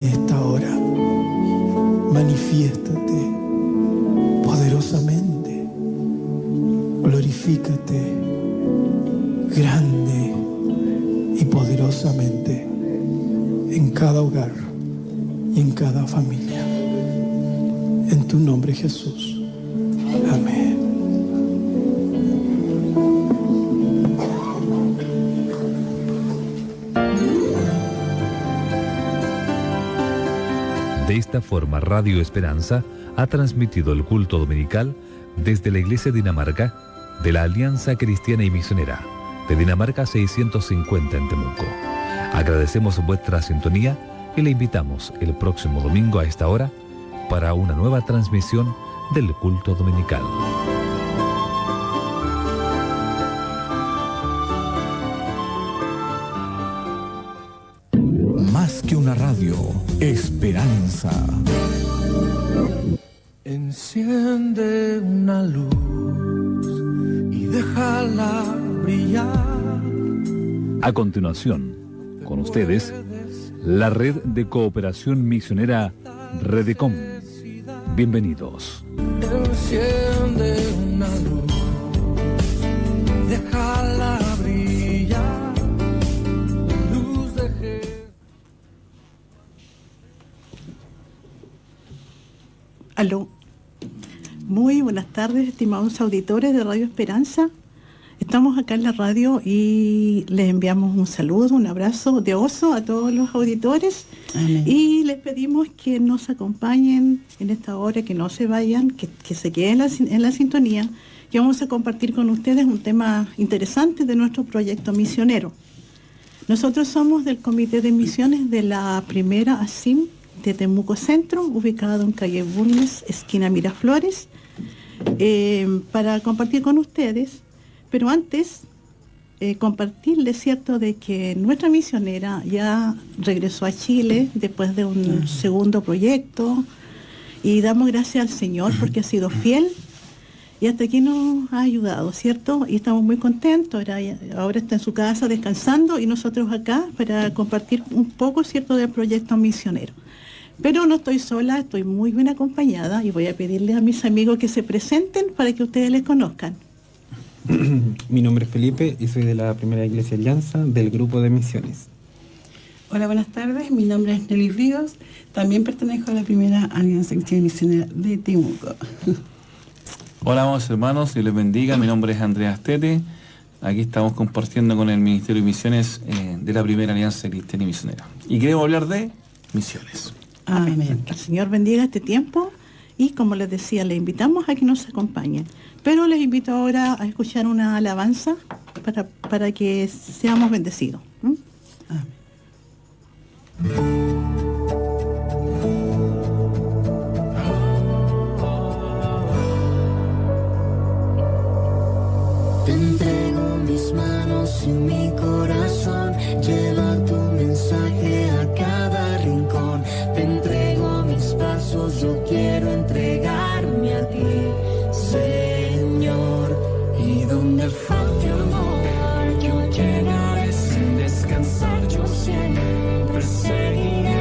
Esta hora, manifiéstate poderosamente, glorifícate grande y poderosamente en cada hogar y en cada familia. En tu nombre, Jesús. Amén. De esta forma, Radio Esperanza ha transmitido el culto dominical desde la Iglesia Dinamarca de la Alianza Cristiana y Misionera de Dinamarca 650 en Temuco. Agradecemos vuestra sintonía y le invitamos el próximo domingo a esta hora para una nueva transmisión del culto dominical. Más que una radio, Esperanza. Enciende una luz y déjala brillar. A continuación, con ustedes, la Red de Cooperación Misionera Redecom. Bienvenidos. Enciende una luz, déjala brillar. Luz de Jesús. Aló. Muy buenas tardes, estimados auditores de Radio Esperanza. Estamos acá en la radio y les enviamos un saludo, un abrazo de oso a todos los auditores. Amén. Y les pedimos que nos acompañen en esta hora, que no se vayan, que se queden en la sintonía, que vamos a compartir con ustedes un tema interesante de nuestro proyecto misionero. Nosotros somos del Comité de Misiones de la primera ASIM de Temuco Centro, ubicado en calle Bulnes, esquina Miraflores, para compartir con ustedes. Pero antes, compartirles, ¿cierto?, de que nuestra misionera ya regresó a Chile después de un segundo proyecto, y damos gracias al Señor porque ha sido fiel y hasta aquí nos ha ayudado, ¿cierto? Y estamos muy contentos. Ahora está en su casa descansando y nosotros acá para compartir un poco, ¿cierto?, del proyecto misionero. Pero no estoy sola, estoy muy bien acompañada y voy a pedirle a mis amigos que se presenten para que ustedes les conozcan. Mi nombre es Felipe y soy de la Primera Iglesia Alianza del Grupo de Misiones. Hola, buenas tardes. Mi nombre es Nelly Ríos. También pertenezco a la Primera Alianza Cristiana Misionera de Temuco. Hola, amados hermanos, Dios les bendiga. Mi nombre es Andrea Astete. Aquí estamos compartiendo con el Ministerio de Misiones de la Primera Alianza Cristiana y Misionera. Y queremos hablar de misiones. Amén. Que el Señor bendiga este tiempo y, como les decía, les invitamos a que nos acompañen. Pero les invito ahora a escuchar una alabanza para que seamos bendecidos. Amén. Te entrego mis manos y mi corazón, lleva tu mensaje a cada rincón. Te entrego mis pasos, yo quiero entregarme a ti, Señor. Y donde falte amor, yo llegaré sin descansar, yo siempre seguiré.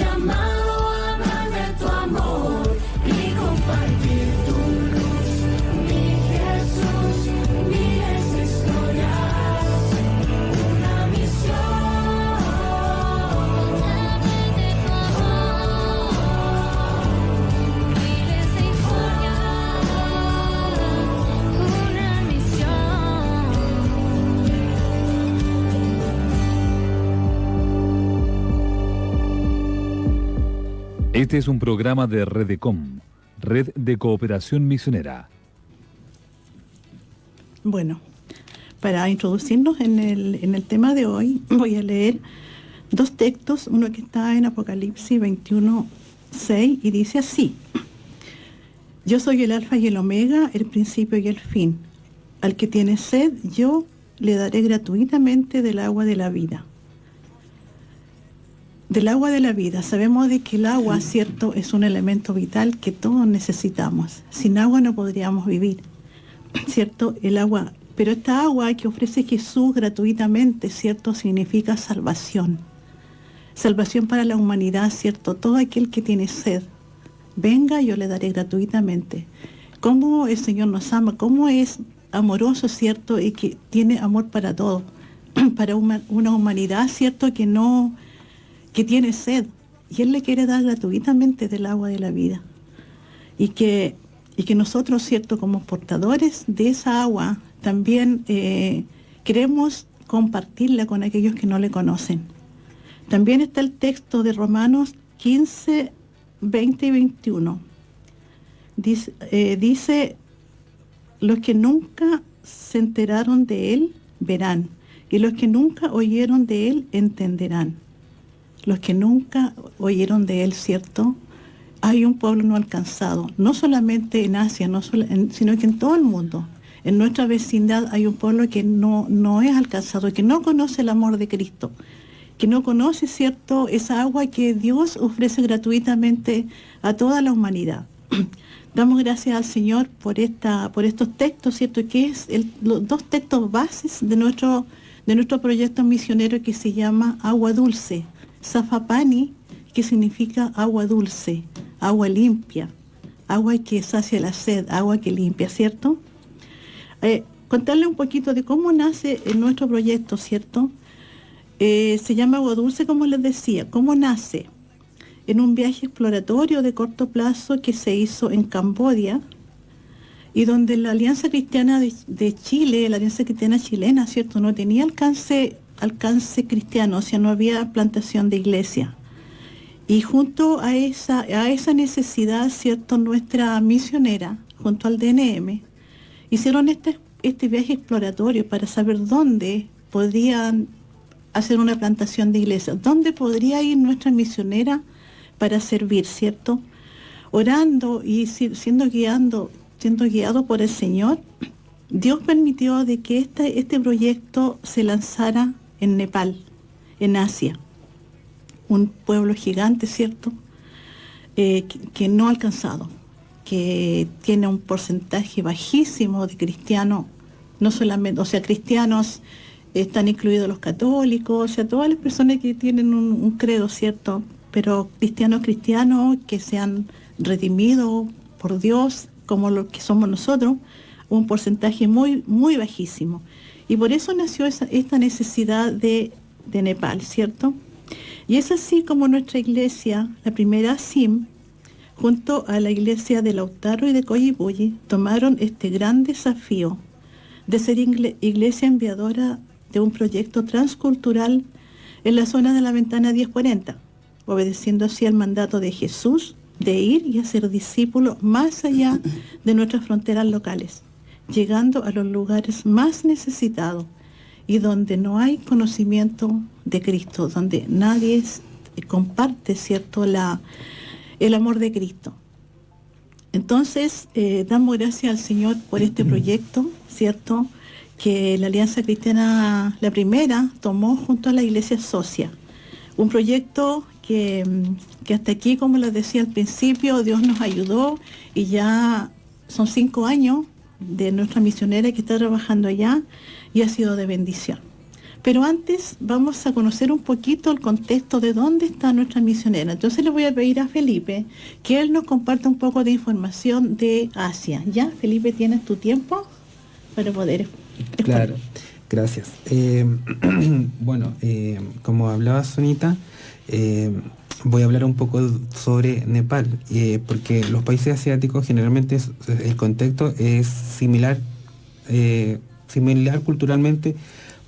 llamado a hablar de tu amor y compartir tu luz. Mi Jesús, miles de historias, una misión. Hablar de tu amor, miles de historias, una misión. Este es un programa de Redecom, Red de Cooperación Misionera. Bueno, para introducirnos en el tema de hoy, voy a leer dos textos, uno que está en Apocalipsis 21:6 y dice así: Yo soy el alfa y el omega, el principio y el fin. Al que tiene sed, yo le daré gratuitamente del agua de la vida. Del agua de la vida. Sabemos de que el agua, cierto, es un elemento vital que todos necesitamos. Sin agua no podríamos vivir, cierto, el agua. Pero esta agua que ofrece Jesús gratuitamente, cierto, significa salvación. Salvación para la humanidad, cierto. Todo aquel que tiene sed, venga, yo le daré gratuitamente. Cómo el Señor nos ama, cómo es amoroso, cierto, y que tiene amor para todo, para una humanidad, cierto, que tiene sed, y Él le quiere dar gratuitamente del agua de la vida. Y que nosotros, cierto, como portadores de esa agua, también queremos compartirla con aquellos que no le conocen. También está el texto de Romanos 15, 20 y 21. Dice, los que nunca se enteraron de Él, verán, y los que nunca oyeron de Él, entenderán. Los que nunca oyeron de Él, ¿cierto? Hay un pueblo no alcanzado, no solamente en Asia, sino que en todo el mundo. En nuestra vecindad hay un pueblo que no es alcanzado, que no conoce el amor de Cristo, que no conoce, ¿cierto?, esa agua que Dios ofrece gratuitamente a toda la humanidad. Damos gracias al Señor por estos textos, ¿cierto?, que es los dos textos bases de nuestro proyecto misionero, que se llama Agua Dulce. Safapani, que significa agua dulce, agua limpia, agua que sacia la sed, agua que limpia, ¿cierto? Contarle un poquito de cómo nace nuestro proyecto, ¿cierto? Se llama Agua Dulce, como les decía. ¿Cómo nace? En un viaje exploratorio de corto plazo que se hizo en Camboya, y donde la Alianza Cristiana de Chile, la Alianza Cristiana Chilena, ¿cierto?, no tenía alcance cristiano, o sea, no había plantación de iglesia. Y junto a esa necesidad, ¿cierto?, nuestra misionera, junto al DNM, hicieron este viaje exploratorio para saber dónde podían hacer una plantación de iglesia, dónde podría ir nuestra misionera para servir, ¿cierto? Orando y siendo guiado por el Señor, Dios permitió de que este proyecto se lanzara en Nepal, en Asia, un pueblo gigante, ¿cierto?, que no alcanzado, que tiene un porcentaje bajísimo de cristianos, no solamente, o sea, cristianos, están incluidos los católicos, o sea, todas las personas que tienen un credo, ¿cierto?, pero cristianos que se han redimido por Dios, como lo que somos nosotros, un porcentaje muy, muy bajísimo. Y por eso nació esta necesidad de Nepal, ¿cierto? Y es así como nuestra iglesia, la primera SIM, junto a la iglesia de Lautaro y de Coyipulli, tomaron este gran desafío de ser iglesia enviadora de un proyecto transcultural en la zona de la Ventana 1040, obedeciendo así al mandato de Jesús de ir y hacer discípulos más allá de nuestras fronteras locales, llegando a los lugares más necesitados y donde no hay conocimiento de Cristo, donde nadie comparte, ¿cierto?, el amor de Cristo. Entonces, damos gracias al Señor por este proyecto, ¿cierto?, que la Alianza Cristiana, la primera, tomó junto a la Iglesia Socia. Un proyecto que hasta aquí, como les decía al principio, Dios nos ayudó, y ya son 5 años de nuestra misionera que está trabajando allá, y ha sido de bendición. Pero antes vamos a conocer un poquito el contexto de dónde está nuestra misionera. Entonces le voy a pedir a Felipe que él nos comparta un poco de información de Asia. ¿Ya? Felipe, ¿tienes tu tiempo para poder exponer? Claro, gracias. Bueno, como hablaba Sonita, voy a hablar un poco sobre Nepal, porque los países asiáticos generalmente el contexto es similar culturalmente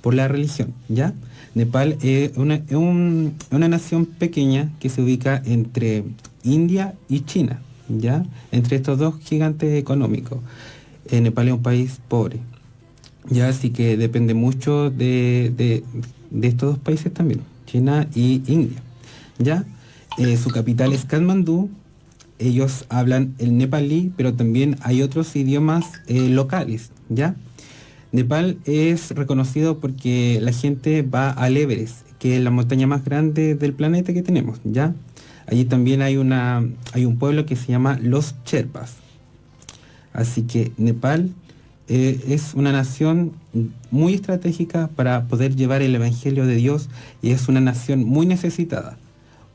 por la religión, ¿ya? Nepal es una nación pequeña que se ubica entre India y China, ¿ya? Entre estos dos gigantes económicos. Nepal es un país pobre, ¿ya? Así que depende mucho de estos dos países también, China y India, ¿ya? Su capital es Katmandú. Ellos hablan el nepalí, pero también hay otros idiomas locales, ¿ya? Nepal es reconocido porque la gente va al Everest, que es la montaña más grande del planeta que tenemos, ¿ya? Allí también hay un pueblo que se llama Los Sherpas. Así que Nepal es una nación muy estratégica para poder llevar el Evangelio de Dios y es una nación muy necesitada.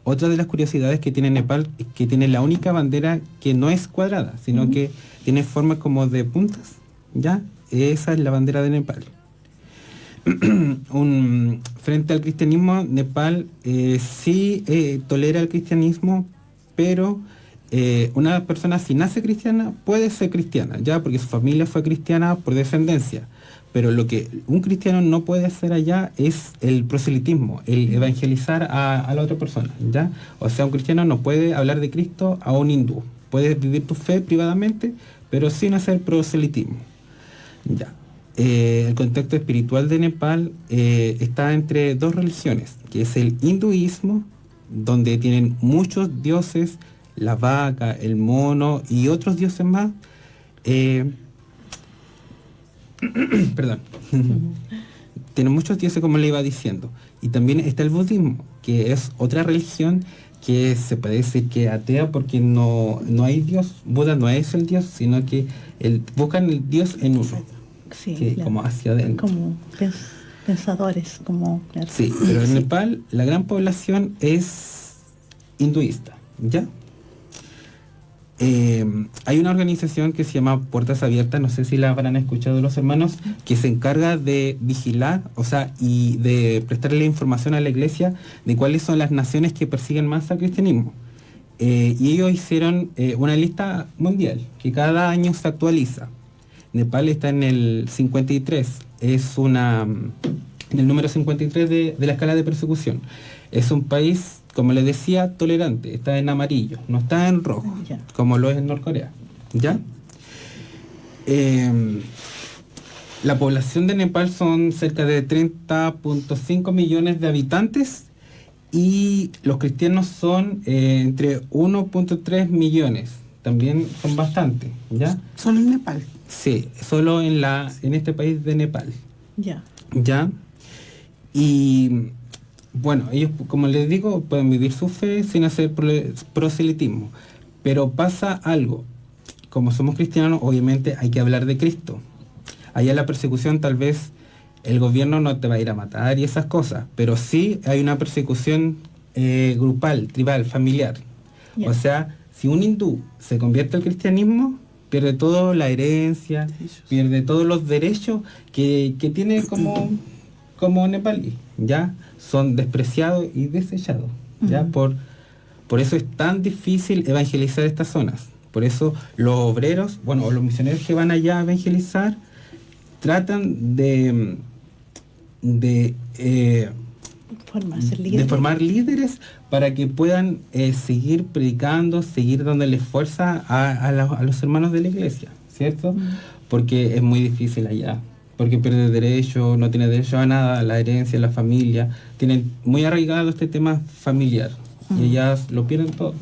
Otra de las curiosidades que tiene Nepal es que tiene la única bandera que no es cuadrada, sino que tiene forma como de puntas, ¿ya? Esa es la bandera de Nepal. Frente al cristianismo, Nepal sí tolera el cristianismo, pero una persona si nace cristiana puede ser cristiana, ya, porque su familia fue cristiana por descendencia. Pero lo que un cristiano no puede hacer allá es el proselitismo, el evangelizar a la otra persona, ¿ya? O sea, un cristiano no puede hablar de Cristo a un hindú. Puedes vivir tu fe privadamente, pero sin hacer proselitismo. Ya. El contexto espiritual de Nepal está entre dos religiones, que es el hinduismo, donde tienen muchos dioses, la vaca, el mono y otros dioses más. Perdón. Tienen muchos dioses, como le iba diciendo. Y también está el budismo, que es otra religión que se puede decir que atea porque no hay Dios. Buda no es el Dios, sino que buscan el Dios en uno. Sí, que, claro. Como hacia adentro. Como pensadores, como... Sí, pero en Nepal la gran población es hinduista, ¿ya? Hay una organización que se llama Puertas Abiertas, no sé si la habrán escuchado los hermanos, que se encarga de vigilar, o sea, y de prestarle información a la iglesia de cuáles son las naciones que persiguen más al cristianismo. Y ellos hicieron una lista mundial, que cada año se actualiza. Nepal está en el 53, es en el número 53 de la escala de persecución. Es un país, como les decía, tolerante, está en amarillo, no está en rojo, como lo es en Norcorea, ¿ya? La población de Nepal son cerca de 30.5 millones de habitantes y los cristianos son entre 1.3 millones, también son bastantes, ¿ya? ¿Solo en Nepal? Sí, solo en este país de Nepal. Ya. ¿Ya? Y bueno, ellos, como les digo, pueden vivir su fe sin hacer proselitismo. Pero pasa algo. Como somos cristianos, obviamente hay que hablar de Cristo. Allá la persecución, tal vez el gobierno no te va a ir a matar y esas cosas, pero sí hay una persecución grupal, tribal, familiar. Yeah. O sea, si un hindú se convierte al cristianismo, pierde toda la herencia, pierde todos los derechos que tiene como nepalí, ¿ya? Son despreciados y desechados, ¿ya? Por eso es tan difícil evangelizar estas zonas. Por eso los obreros, o los misioneros que van allá a evangelizar, tratan de formar líderes para que puedan seguir predicando, seguir dándole fuerza a los hermanos de la iglesia, ¿cierto? Porque es muy difícil allá, porque pierde derecho, no tiene derecho a nada, la herencia, la familia, tienen muy arraigado este tema familiar, y ellas lo pierden todo.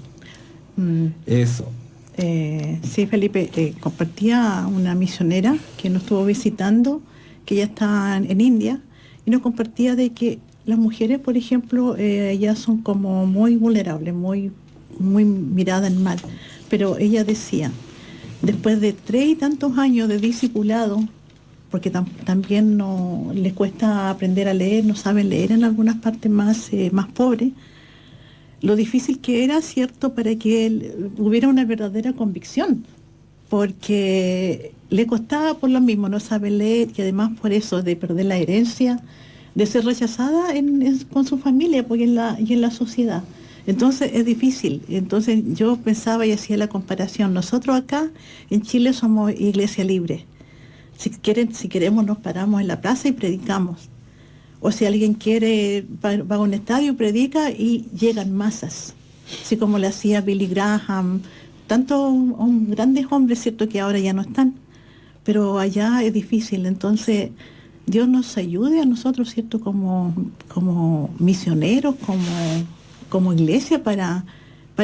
Eso. Sí, Felipe, compartía una misionera que nos estuvo visitando, que ella está en India, y nos compartía de que las mujeres, por ejemplo, ellas son como muy vulnerables, muy miradas en mal. Pero ella decía, después de 3 y tantos años de discipulado, porque también no les cuesta aprender a leer, no saben leer en algunas partes más pobres, lo difícil que era, ¿cierto?, para que hubiera una verdadera convicción, porque le costaba por lo mismo, no sabe leer, y además por eso de perder la herencia, de ser rechazada con su familia y en la sociedad. Entonces es difícil. Entonces yo pensaba y hacía la comparación. Nosotros acá en Chile somos iglesia libre. Si queremos nos paramos en la plaza y predicamos. O si alguien quiere, va a un estadio, predica y llegan masas. Así como le hacía Billy Graham, tantos grandes hombres, ¿cierto?, que ahora ya no están. Pero allá es difícil. Entonces Dios nos ayude a nosotros, ¿cierto?, como misioneros, como iglesia, para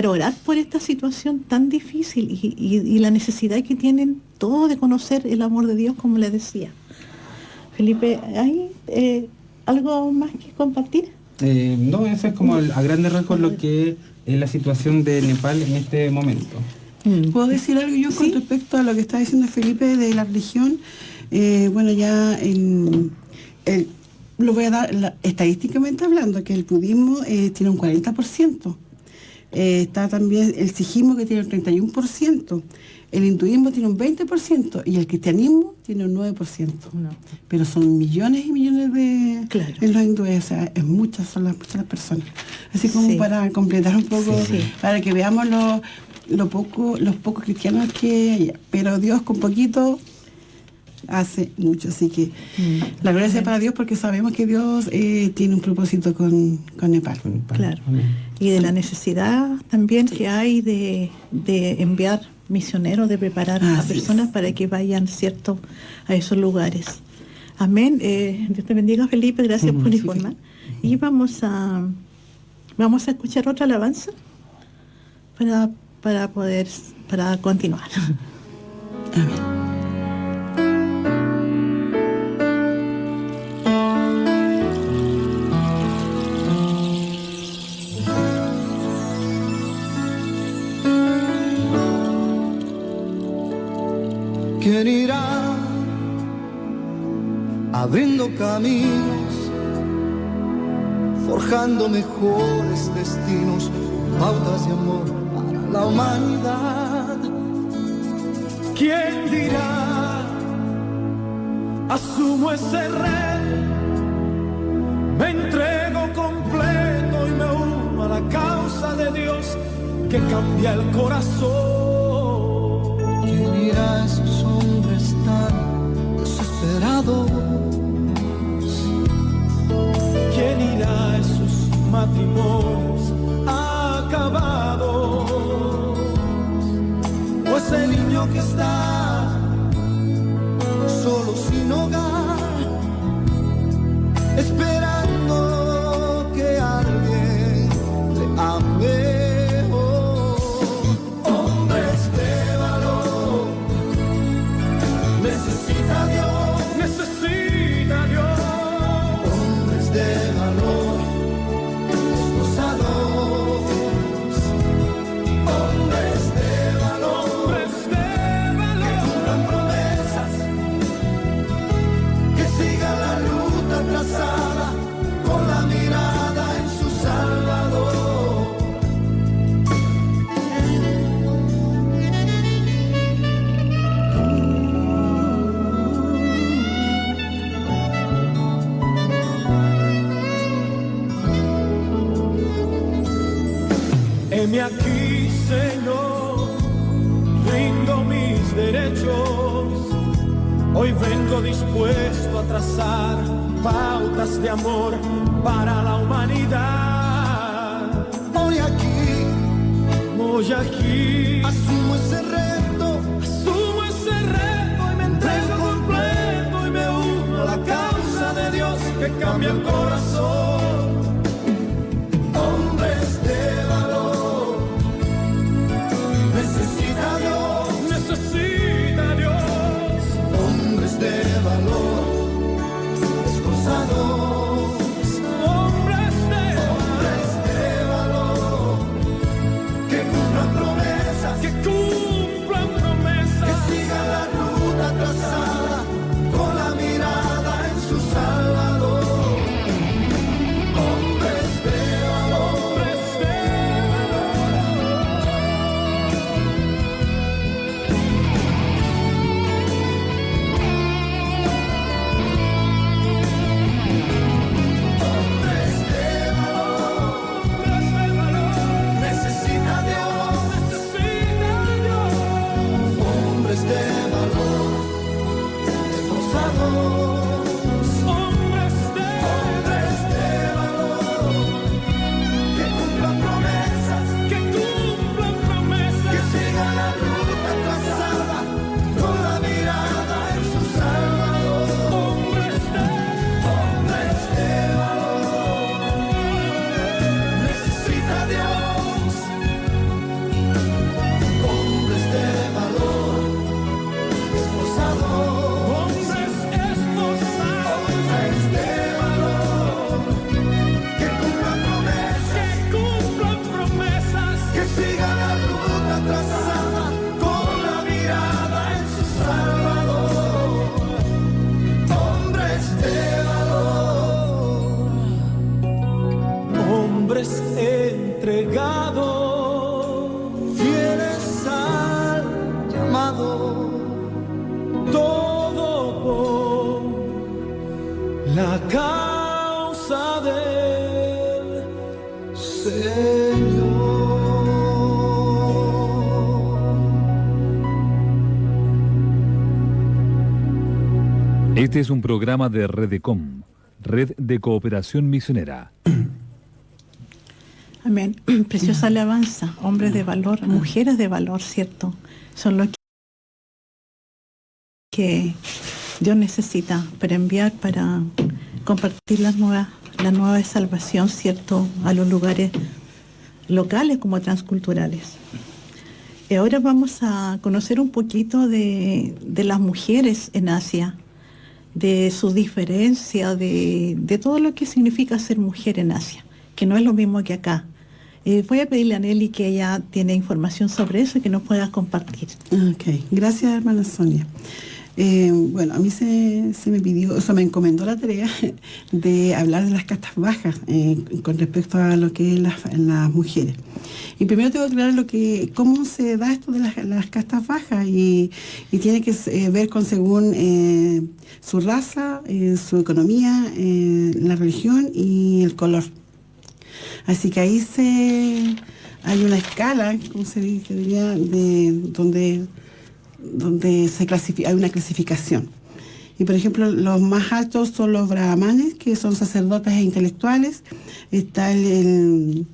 orar por esta situación tan difícil y la necesidad que tienen todos de conocer el amor de Dios, como les decía. Felipe, ¿hay algo más que compartir? No, eso es como a grandes rasgos lo que es la situación de Nepal en este momento. ¿Puedo decir algo yo con respecto a lo que está diciendo Felipe de la religión? Bueno, ya lo voy a dar estadísticamente hablando, que el budismo tiene un 40%. Está también el sijismo, que tiene un 31%. El hinduismo tiene un 20% y el cristianismo tiene un 9%. No. Pero son millones y millones de en los hindúes, o sea, son muchas las personas. Así como para completar un poco, para que veamos los pocos cristianos que hay. Pero Dios con poquito hace mucho, así que la gloria sea para Dios, porque sabemos que Dios tiene un propósito con Nepal. Claro. Y de la necesidad también que hay de enviar misioneros, de preparar a personas para que vayan, ¿cierto?, a esos lugares. Amén. Dios te bendiga, Felipe, gracias por informar. Y vamos a escuchar otra alabanza para continuar. Amén. ¿Quién irá abriendo caminos, forjando mejores destinos, pautas de amor para la humanidad? ¿Quién dirá, asumo ese reto, me entrego completo y me uno a la causa de Dios que cambia el corazón? ¿Quién irá a esos hombres tan desesperados? ¿Quién irá a esos matrimonios acabados? ¿O ese niño que está solo sin hogar, esperando que alguien le ame? Con la mirada en su Salvador. Heme aquí, Señor, rindo mis derechos. Hoy vengo dispuesto a trazar pautas de amor para la humanidad. Hoy aquí, asumo ese reto y me entrego completo y me uno a la causa de Dios que cambia el corazón. Hombres de valor, necesita Dios, hombres de valor, esforzados, hombres de valor, que cumplan promesas, que sigan la ruta trazada con la cada ruta trazada con la mirada en su Salvador. Hombres de valor, hombres entregados, fieles al llamado, todo por la causa del Señor. Este es un programa de Redecom, Red de Cooperación Misionera. Amén. Preciosa alabanza. Hombres de valor, mujeres de valor, ¿cierto? Son los que Dios necesita para enviar, para compartir la nueva de salvación, ¿cierto? A los lugares locales como transculturales. Y ahora vamos a conocer un poquito de las mujeres en Asia, de su diferencia, de todo lo que significa ser mujer en Asia, que no es lo mismo que acá. Voy a pedirle a Nelly, que ella tiene información sobre eso y que nos pueda compartir. Ok, gracias, hermana Sonia. Bueno, a mí se me pidió, o sea, me encomendó la tarea de hablar de las castas bajas con respecto a lo que es las mujeres. Y primero tengo que aclarar cómo se da esto de las castas bajas y tiene que ver con según su raza, su economía, la religión y el color. Así que ahí hay una escala, como se diría, de donde hay una clasificación. Y por ejemplo, los más altos son los brahmanes, que son sacerdotes e intelectuales. Está el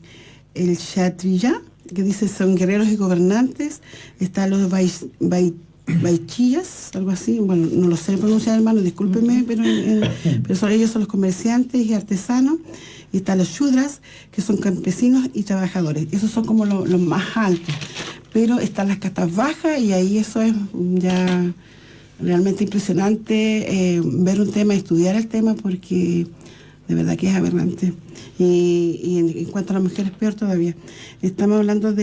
kshatriya, que dice son guerreros y gobernantes. Están los vaishiyas, algo así, bueno, no lo sé pronunciar, hermano, discúlpenme, pero ellos son los comerciantes y artesanos. Y están los shudras, que son campesinos y trabajadores. Esos son como los más altos. Pero están las castas bajas y ahí eso es ya realmente impresionante ver un tema, estudiar el tema, porque de verdad que es aberrante. Y en cuanto a las mujeres, peor todavía. Estamos hablando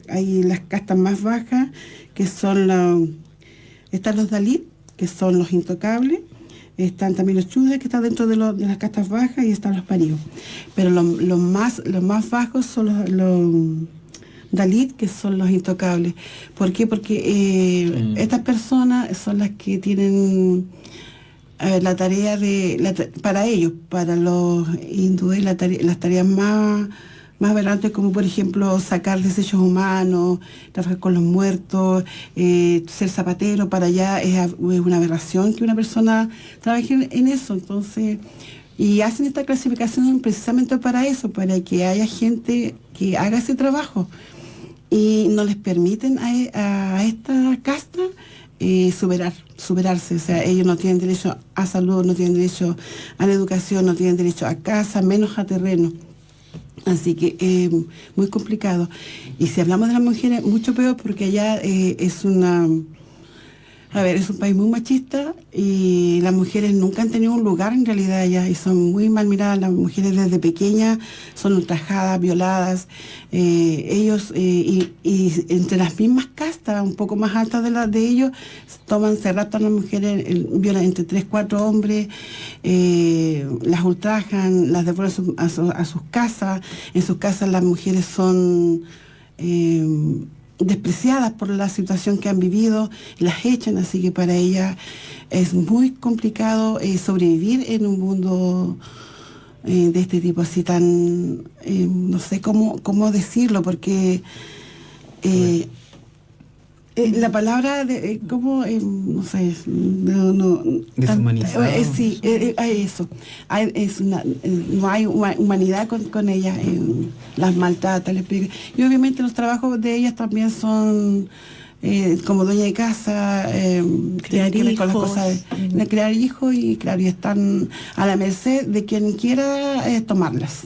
hay las castas más bajas, que son están los Dalit, que son los intocables. Están también los chudras, que están dentro de las castas bajas, y están los parios. Pero los más bajos son los Dalit, que son los intocables. ¿Por qué? Porque estas personas son las que tienen la tarea para ellos, para los hindúes, las tareas más aberrantes, como por ejemplo sacar desechos humanos, trabajar con los muertos, ser zapatero. Para allá es una aberración que una persona trabaje en eso. Entonces, y hacen esta clasificación precisamente para eso, para que haya gente que haga ese trabajo. Y no les permiten a esta casta superarse. O sea, ellos no tienen derecho a salud, no tienen derecho a la educación, no tienen derecho a casa, menos a terreno. Así que muy complicado. Y si hablamos de las mujeres, mucho peor, porque allá es un país muy machista y las mujeres nunca han tenido un lugar en realidad allá, y son muy mal miradas. Las mujeres desde pequeñas son ultrajadas, violadas. Ellos, y entre las mismas castas, un poco más altas de ellos, se raptan a las mujeres, violan entre 3, 4 hombres, las ultrajan, las devuelven a sus casas. En sus casas las mujeres son despreciadas por la situación que han vivido, las echan. Así que para ellas es muy complicado sobrevivir en un mundo de este tipo, así tan, no sé cómo decirlo, porque la palabra no sé, deshumanizado. Sí, eso. No hay humanidad con ellas, las maltratan, les pegan. Y obviamente los trabajos de ellas también son como dueña de casa, criar hijos, con las cosas de crear hijos, y claro, y están a la merced de quien quiera tomarlas.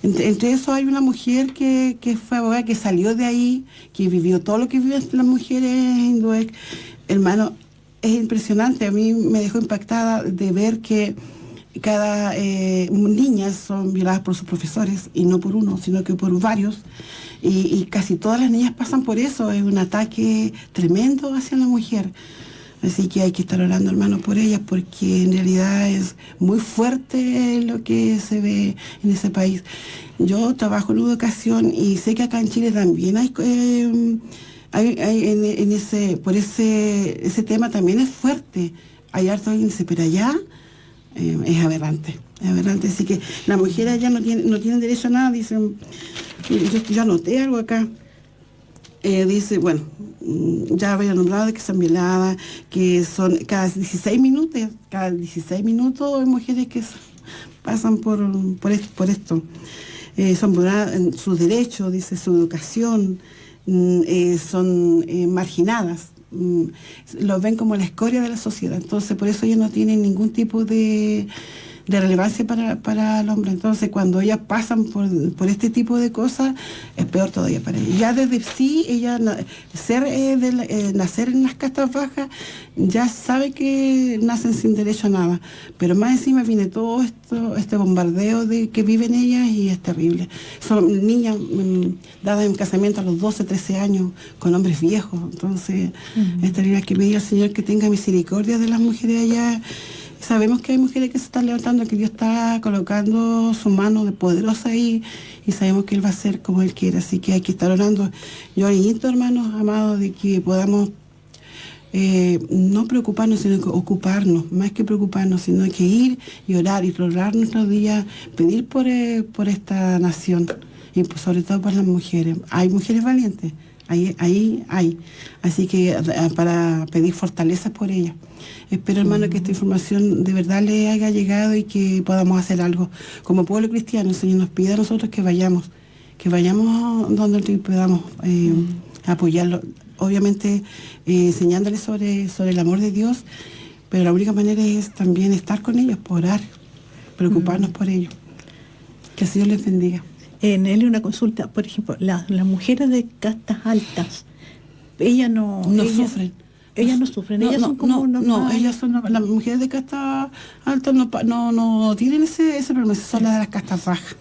Entre eso hay una mujer que fue abogada, que salió de ahí, que vivió todo lo que viven las mujeres hindúes. Hermano, es impresionante. A mí me dejó impactada de ver que niñas son violadas por sus profesores, y no por uno, sino que por varios, y casi todas las niñas pasan por eso. Es un ataque tremendo hacia la mujer. Así que hay que estar orando, hermanos, por ellas, porque en realidad es muy fuerte lo que se ve en ese país. Yo trabajo en educación y sé que acá en Chile también hay ese tema también es fuerte. Hay harto índice, pero allá es aberrante. Es aberrante. Así que las mujeres allá no tienen derecho a nada. Dicen, yo anoté algo acá. Dice, bueno, ya había nombrado que son violadas, que son cada 16 minutos hay mujeres que pasan por esto. Son violadas en sus derechos, dice, su educación, son marginadas. Los ven como la escoria de la sociedad. Entonces, por eso ellos no tienen ningún tipo de relevancia para el hombre. Entonces, cuando ellas pasan por este tipo de cosas, es peor todavía para ellas. Ya desde sí, nacer en las castas bajas, ya sabe que nacen sin derecho a nada. Pero más encima viene todo este bombardeo que viven ellas, y es terrible. Son niñas dadas en casamiento a los 12, 13 años, con hombres viejos. Entonces, es terrible. Que pedir al Señor que tenga misericordia de las mujeres allá. Sabemos que hay mujeres que se están levantando, que Dios está colocando su mano de poderosa ahí, y sabemos que Él va a hacer como Él quiere. Así que hay que estar orando. Yo invito, hermanos amados, de que podamos no preocuparnos, sino que ocuparnos, más que preocuparnos, sino que ir y orar y rogar nuestros días, pedir por esta nación, y pues sobre todo por las mujeres. Hay mujeres valientes, ahí hay. Así que para pedir fortaleza por ellas. Espero, hermano, que esta información de verdad le haya llegado y que podamos hacer algo. Como pueblo cristiano, el Señor nos pide a nosotros que vayamos donde podamos apoyarlo. Obviamente enseñándoles sobre el amor de Dios, pero la única manera es también estar con ellos, orar, preocuparnos por ellos. Que el Señor les bendiga. Nelly, una consulta, por ejemplo, las mujeres de castas altas, ellas no sufren. Ellas no sufren, ellas son como ellas son las mujeres de casta alta no tienen ese problema, son las de las castas bajas.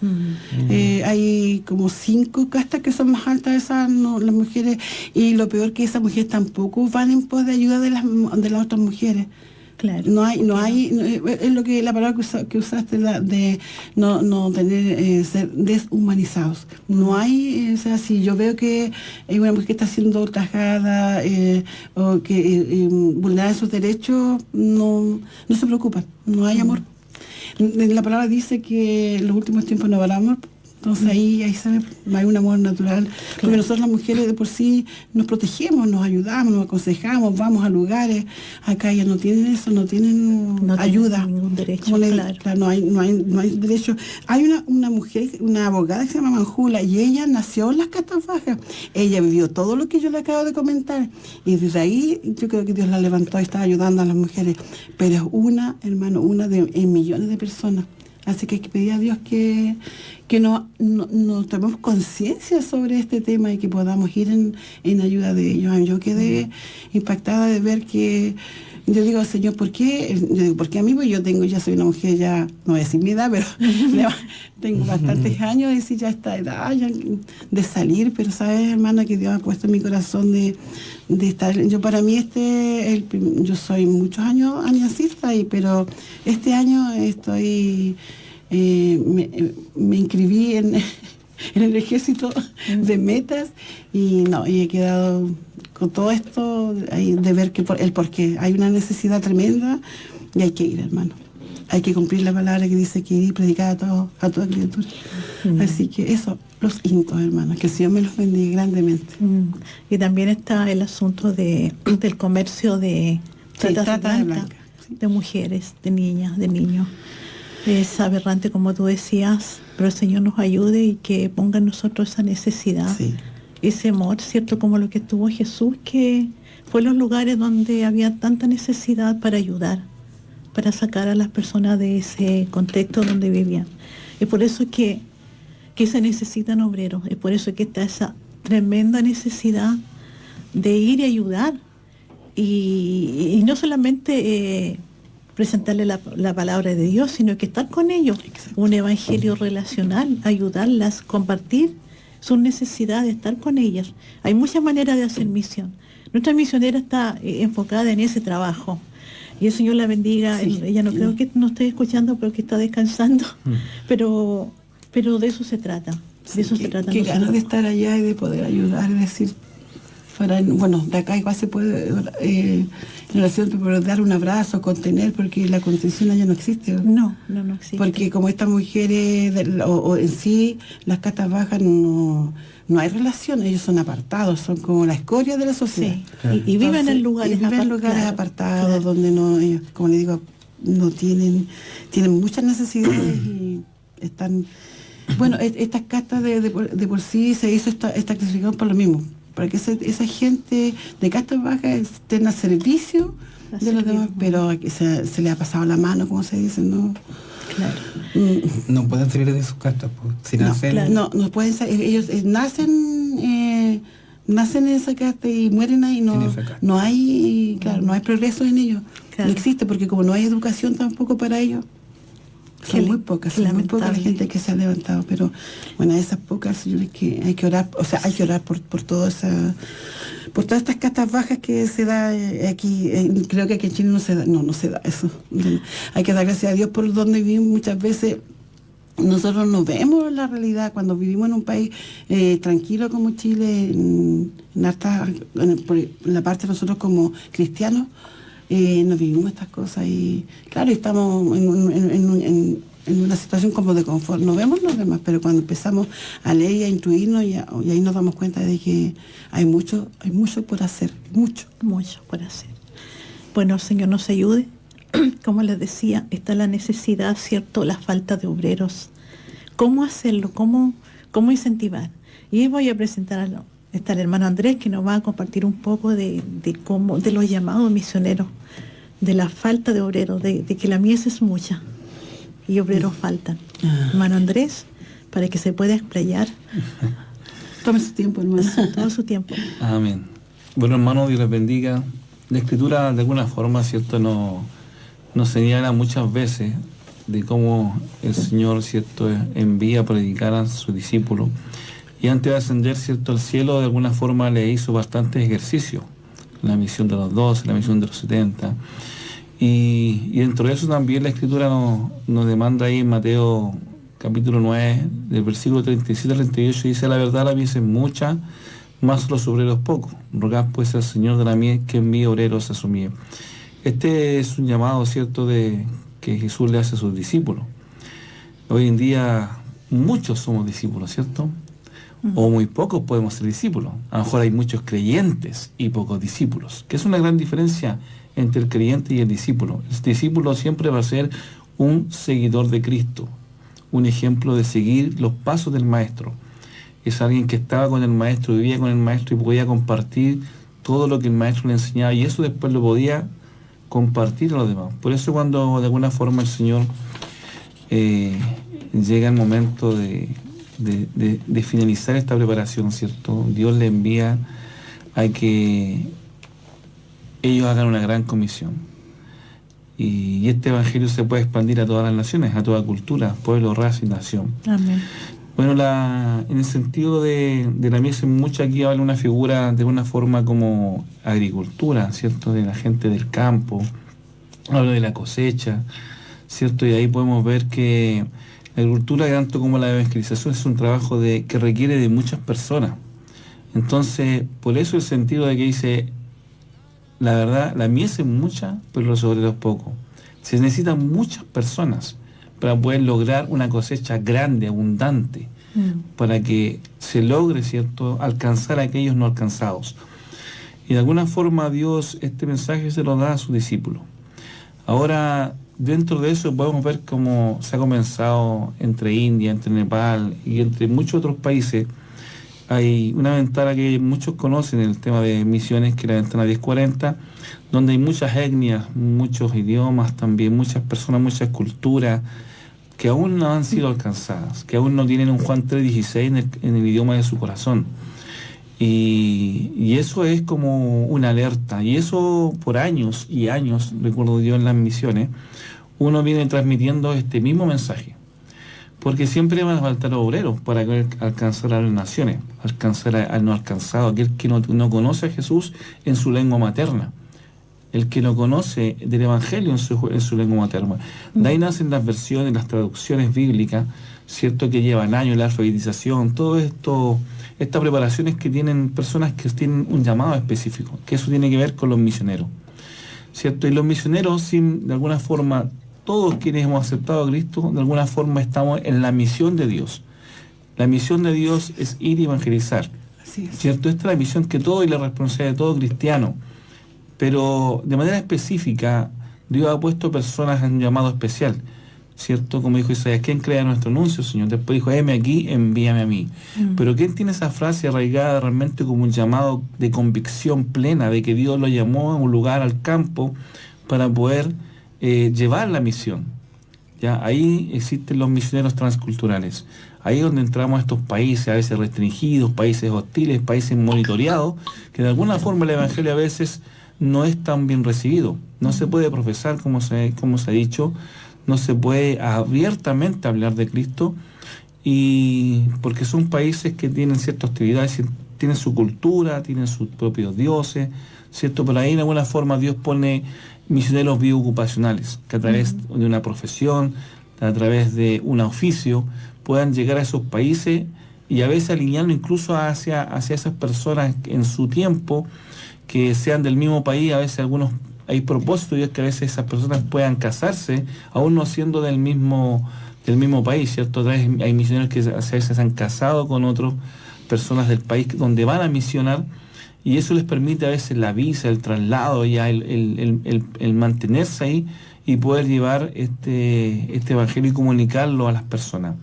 Hay como 5 castas que son más altas, las mujeres, y lo peor que esas mujeres tampoco van en pos de ayuda de las otras mujeres. Claro. No hay, es lo que la palabra que usaste, de no tener, ser deshumanizados. No hay, o sea, si yo veo que hay una mujer que está siendo ultrajada o que vulnera sus derechos, no se preocupan, no hay amor. La palabra dice que en los últimos tiempos no habrá amor. Entonces ahí se ve, hay un amor natural, porque nosotros las mujeres de por sí nos protegemos, nos ayudamos, nos aconsejamos, vamos a lugares. Acá ellas no tienen eso, no tienen ayuda. Tienen ningún derecho, claro, no hay derecho. Hay una mujer, una abogada que se llama Manjula, y ella nació en las castas bajas. Ella vivió todo lo que yo le acabo de comentar, y desde ahí yo creo que Dios la levantó y está ayudando a las mujeres. Pero es una en millones de personas. Así que hay que pedir a Dios que no tomemos conciencia sobre este tema y que podamos ir en ayuda de ellos. Yo quedé impactada de ver que, yo digo, Señor, ¿por qué? Yo digo, ¿por qué a mí? Pues ya soy una mujer, ya no voy a decir mi edad, pero tengo bastantes años, y decir ya esta edad ya de salir, pero sabes, hermana, que Dios ha puesto en mi corazón de estar. Yo para mí yo soy muchos años aliancista, pero este año estoy me inscribí en el ejército de metas, y he quedado con todo esto de ver el porqué. Hay una necesidad tremenda y hay que ir, hermano. Hay que cumplir la palabra que dice que ir y predicar a toda criatura. Así que eso, los intos, hermanos, que el Señor me los bendiga grandemente. Y también está el asunto del comercio de trata blanca, de mujeres, de niñas, de niños. Es aberrante, como tú decías, pero el Señor nos ayude y que ponga en nosotros esa necesidad, ese amor, ¿cierto? Como lo que tuvo Jesús, que fue en los lugares donde había tanta necesidad para ayudar, para sacar a las personas de ese contexto donde vivían. Es por eso que se necesitan obreros, es por eso que está esa tremenda necesidad de ir y ayudar, y no solamente presentarle la palabra de Dios, sino que estar con ellos, un evangelio relacional, ayudarlas, compartir sus necesidades, estar con ellas. Hay muchas maneras de hacer misión. Nuestra misionera está enfocada en ese trabajo. Y el Señor la bendiga. Sí. Ella no creo que no esté escuchando, pero que está descansando. Pero de eso se trata. De eso se trata. Qué ganas de estar allá y de poder ayudar, es decir, bueno, de acá igual se puede en oración, pero dar un abrazo, contener, porque la contención allá no existe. No existe. Porque como estas mujeres, o en sí, las castas bajas no hay relación, ellos son apartados, son como la escoria de la sociedad. Sí. Y viven en lugares apartados, claro. donde no, ellos, como le digo, no tienen muchas necesidades y están... Bueno, estas castas de por sí se hizo esta clasificación por lo mismo, para que esa gente de castas bajas estén a servicio de los demás, pero aquí se le ha pasado la mano, como se dice, ¿no? Claro. No pueden salir de sus castas, pues. Si nacen... claro. No pueden salir, ellos nacen en esa casta y mueren ahí, no hay progreso en ellos, Claro. no existe, porque como no hay educación tampoco para ellos. Son muy pocas la gente que se ha levantado, pero bueno, esas pocas, señores, que hay que orar, por todas estas castas bajas que se da aquí. Creo que aquí en Chile no se da eso. Hay que dar gracias a Dios por donde vivimos. Muchas veces nosotros no vemos la realidad cuando vivimos en un país tranquilo como Chile, en la parte de nosotros como cristianos. No vivimos estas cosas y claro, estamos en una situación como de confort, no vemos los demás, pero cuando empezamos a leer y a intuirnos y ahí nos damos cuenta de que hay mucho por hacer, mucho por hacer. Bueno, el Señor nos ayude. Como les decía, está la necesidad, ¿cierto? La falta de obreros. ¿Cómo hacerlo? ¿Cómo incentivar? Y voy a presentar está el hermano Andrés, que nos va a compartir un poco de los llamados misioneros, de la falta de obreros, de que la mies es mucha y obreros faltan. Hermano Andrés, para que se pueda explayar. Tome su tiempo, hermano. Todo su tiempo. Amén. Bueno, hermano, Dios les bendiga. La Escritura, de alguna forma, ¿cierto?, nos señala muchas veces de cómo el Señor, ¿cierto?, envía a predicar a sus discípulos. Y antes de ascender, ¿cierto?, al cielo, de alguna forma le hizo bastantes ejercicios. La misión de los 12, la misión de los 70. Y dentro de eso también la Escritura nos demanda ahí en Mateo capítulo 9, del versículo 37 al 38, dice: la verdad la mies es mucha, más los obreros pocos. Rogad pues al Señor de la mies que envíe obreros a su mies. Este es un llamado, ¿cierto?, que Jesús le hace a sus discípulos. Hoy en día muchos somos discípulos, ¿cierto? O muy pocos podemos ser discípulos. A lo mejor hay muchos creyentes y pocos discípulos, que es una gran diferencia entre el creyente y el discípulo. El discípulo siempre va a ser un seguidor de Cristo, un ejemplo de seguir los pasos del Maestro. Es alguien que estaba con el Maestro, vivía con el Maestro y podía compartir todo lo que el Maestro le enseñaba, y eso después lo podía compartir a los demás. Por eso cuando de alguna forma el Señor llega el momento de finalizar esta preparación, ¿cierto?, Dios le envía a que ellos hagan una gran comisión. Y este evangelio se puede expandir a todas las naciones, a toda cultura, pueblo, raza y nación. Amén. Bueno, en el sentido de la mies es mucha, aquí habla una figura de una forma como agricultura, ¿cierto?, de la gente del campo, habla de la cosecha, ¿cierto? Y ahí podemos ver que la agricultura, tanto como la evangelización, es un trabajo que requiere de muchas personas. Entonces, por eso el sentido de que dice, la verdad, la mies es mucha, pero los obreros pocos. Se necesitan muchas personas para poder lograr una cosecha grande, abundante, para que se logre, ¿cierto?, alcanzar a aquellos no alcanzados. Y de alguna forma Dios este mensaje se lo da a sus discípulos. Ahora, dentro de eso podemos ver cómo se ha comenzado entre India, entre Nepal y entre muchos otros países. Hay una ventana que muchos conocen en el tema de misiones, que es la ventana 1040, donde hay muchas etnias, muchos idiomas también, muchas personas, muchas culturas que aún no han sido alcanzadas, que aún no tienen un Juan 3:16 en el idioma de su corazón. Y eso es como una alerta. Y eso por años y años, recuerdo yo en las misiones, uno viene transmitiendo este mismo mensaje. Porque siempre van a faltar obreros para alcanzar a las naciones, alcanzar al no alcanzado, aquel que no conoce a Jesús en su lengua materna, el que no conoce del Evangelio en su lengua materna. De ahí nacen las versiones, las traducciones bíblicas, cierto, que llevan años, la alfabetización, todo esto, estas preparaciones que tienen personas que tienen un llamado específico, que eso tiene que ver con los misioneros, cierto. Y los misioneros, de alguna forma, todos quienes hemos aceptado a Cristo, de alguna forma estamos en la misión de Dios. La misión de Dios es ir y evangelizar. Así es. ¿Cierto? Esta es la misión que todo y la responsabilidad de todo cristiano. Pero de manera específica, Dios ha puesto personas en un llamado especial. ¿Cierto? Como dijo Isaías, ¿quién crea nuestro anuncio, Señor? Después dijo, heme aquí, envíame a mí. Pero ¿quién tiene esa frase arraigada realmente como un llamado de convicción plena de que Dios lo llamó a un lugar, al campo, para poder llevar la misión? ¿Ya? Ahí existen los misioneros transculturales. Ahí es donde entramos a estos países, a veces restringidos, países hostiles, países monitoreados, que de alguna forma el Evangelio a veces no es tan bien recibido. No se puede profesar, como se ha dicho, no se puede abiertamente hablar de Cristo, y porque son países que tienen cierta hostilidad, tienen su cultura, tienen sus propios dioses, ¿cierto? Pero ahí de alguna forma Dios pone misioneros biocupacionales, que a través de una profesión, a través de un oficio, puedan llegar a esos países y a veces alinearlo incluso hacia esas personas en su tiempo, que sean del mismo país. A veces hay propósitos, y es que a veces esas personas puedan casarse, aún no siendo del mismo país, ¿cierto? Otra vez hay misioneros que a veces se han casado con otras personas del país donde van a misionar, y eso les permite a veces la visa, el traslado, ya el mantenerse ahí y poder llevar este evangelio y comunicarlo a las personas.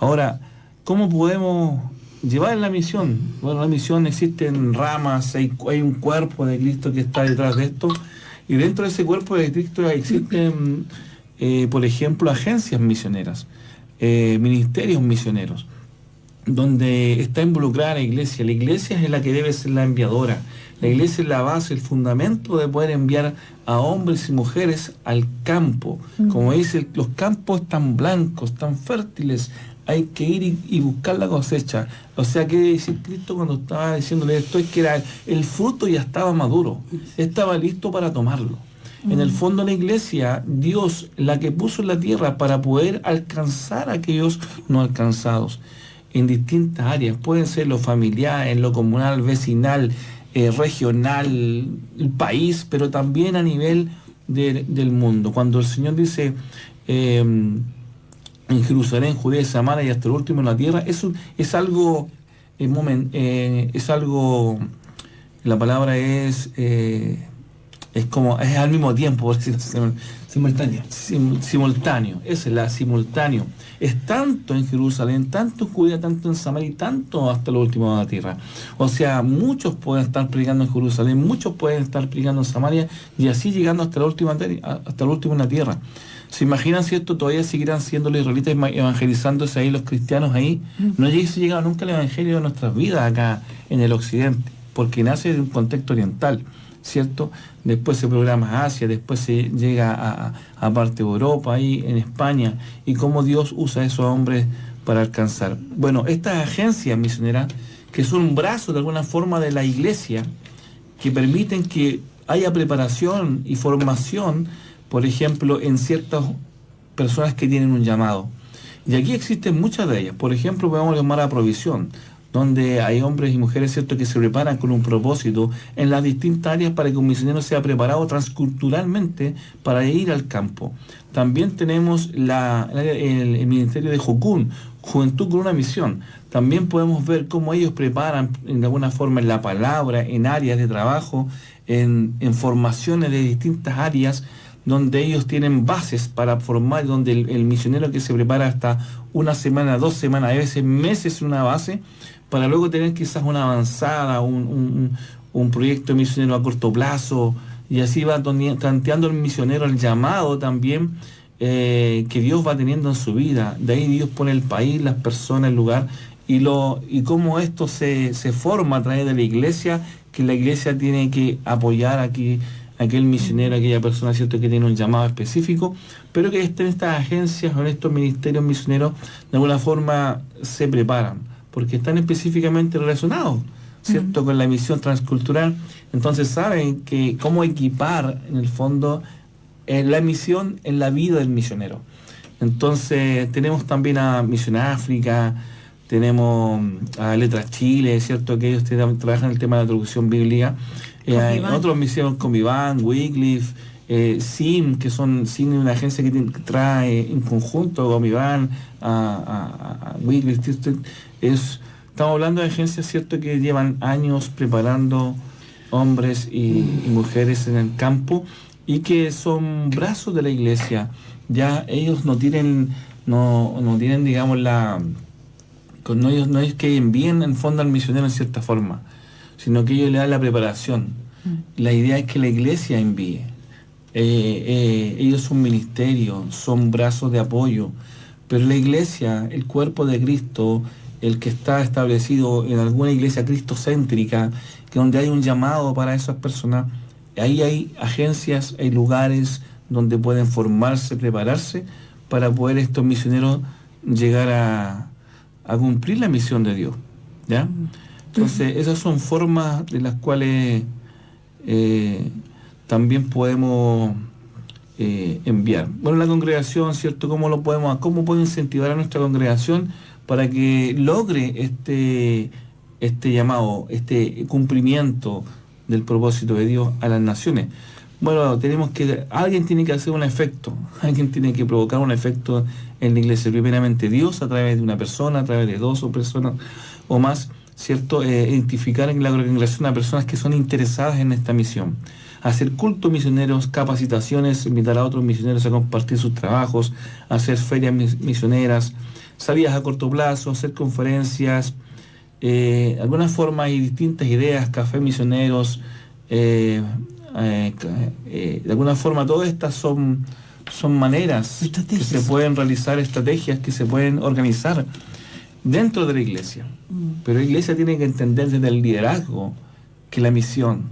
Ahora, ¿cómo podemos llevar la misión? Bueno, la misión, existen ramas, hay un cuerpo de Cristo que está detrás de esto, y dentro de ese cuerpo de Cristo existen, por ejemplo, agencias misioneras, ministerios misioneros, donde está involucrada la iglesia. La iglesia es la que debe ser la enviadora. La iglesia es la base, el fundamento de poder enviar a hombres y mujeres al campo. Como dice, los campos están blancos, tan fértiles, hay que ir y buscar la cosecha. O sea, quiere decir Cristo cuando estaba diciéndole esto, es que el fruto ya estaba maduro, estaba listo para tomarlo. En el fondo, la iglesia, Dios, la que puso en la tierra para poder alcanzar a aquellos no alcanzados en distintas áreas. Pueden ser lo familiar, en lo comunal, vecinal, regional, el país, pero también a nivel del mundo. Cuando el Señor dice en Jerusalén, Judea y Samaria y hasta el último en la tierra, eso es algo, la palabra es al mismo tiempo, por decirlo así. Simultáneo. Simultáneo, esa es la simultáneo. Es tanto en Jerusalén, tanto en Judea, tanto en Samaria y tanto hasta lo último de la tierra. O sea, muchos pueden estar predicando en Jerusalén, muchos pueden estar predicando en Samaria, y así llegando hasta lo último en la tierra. ¿Se imaginan si esto todavía seguirán siendo los israelitas evangelizándose ahí, los cristianos ahí? No hubiese llegado nunca el evangelio de nuestras vidas acá en el occidente, porque nace de un contexto oriental, ¿cierto? Después se programa a Asia, después se llega a parte de Europa, ahí en España, y cómo Dios usa a esos hombres para alcanzar. Bueno, estas agencias misioneras, que son un brazo de alguna forma de la iglesia, que permiten que haya preparación y formación, por ejemplo, en ciertas personas que tienen un llamado. Y aquí existen muchas de ellas. Por ejemplo, podemos llamar a Provisión, donde hay hombres y mujeres, ¿cierto?, que se preparan con un propósito en las distintas áreas para que un misionero sea preparado transculturalmente para ir al campo. También tenemos el ministerio de Jocún, Juventud con una Misión. También podemos ver cómo ellos preparan de alguna forma en la palabra, en áreas de trabajo, en formaciones de distintas áreas, donde ellos tienen bases para formar, donde el misionero que se prepara hasta una semana, 2 semanas, a veces meses en una base, para luego tener quizás una avanzada, un proyecto misionero a corto plazo, y así va tanteando el misionero el llamado también que Dios va teniendo en su vida. De ahí Dios pone el país, las personas, el lugar y cómo esto se forma a través de la iglesia, que la iglesia tiene que apoyar aquí aquel misionero, aquella persona, ¿cierto?, que tiene un llamado específico, pero que en estas agencias o en estos ministerios misioneros de alguna forma se preparan, porque están específicamente relacionados, ¿cierto?, con la misión transcultural. Entonces saben que cómo equipar en el fondo la misión en la vida del misionero. Entonces tenemos también a Misión África, tenemos a Letras Chile, ¿cierto?, que ellos trabajan el tema de la traducción bíblica. Hay otros misiones como Iván, Wycliffe, SIM, que son SIM, una agencia que trae en conjunto con Iván a Wycliffe. Estamos hablando de agencias, ¿cierto?, que llevan años preparando hombres y mujeres en el campo y que son brazos de la iglesia. Ya ellos no tienen, digamos, ellos no es que envíen en fondo al misionero en cierta forma, sino que ellos le dan la preparación. La idea es que la iglesia envíe. Ellos son ministerios, son brazos de apoyo, pero la iglesia, el cuerpo de Cristo, el que está establecido en alguna iglesia cristocéntrica, que donde hay un llamado para esas personas, ahí hay agencias, hay lugares donde pueden formarse, prepararse, para poder estos misioneros llegar a cumplir la misión de Dios, ¿ya? Entonces, esas son formas de las cuales también podemos enviar. Bueno, la congregación, ¿cierto? ¿Cómo puedo incentivar a nuestra congregación para que logre este llamado, este cumplimiento del propósito de Dios a las naciones? Bueno, alguien tiene que hacer un efecto, alguien tiene que provocar un efecto en la iglesia. Primeramente Dios, a través de una persona, a través de dos o personas o más, ¿cierto? Identificar en la congregación a personas que son interesadas en esta misión. Hacer cultos misioneros, capacitaciones, invitar a otros misioneros a compartir sus trabajos, hacer ferias misioneras, salidas a corto plazo, hacer conferencias. De alguna forma hay distintas ideas, café misioneros, de alguna forma todas estas son maneras que se pueden realizar, estrategias que se pueden organizar dentro de la iglesia. Pero la iglesia tiene que entender desde el liderazgo que la misión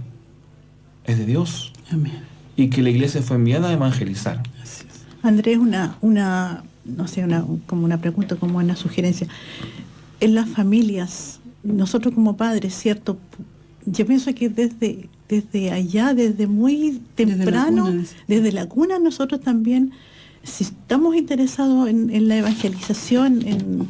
es de Dios. Amén. Y que la iglesia fue enviada a evangelizar. Andrés, como una pregunta, como una sugerencia. En las familias, nosotros como padres, ¿cierto? Yo pienso que desde allá, desde muy temprano, desde la cuna, nosotros también, si estamos interesados en la evangelización,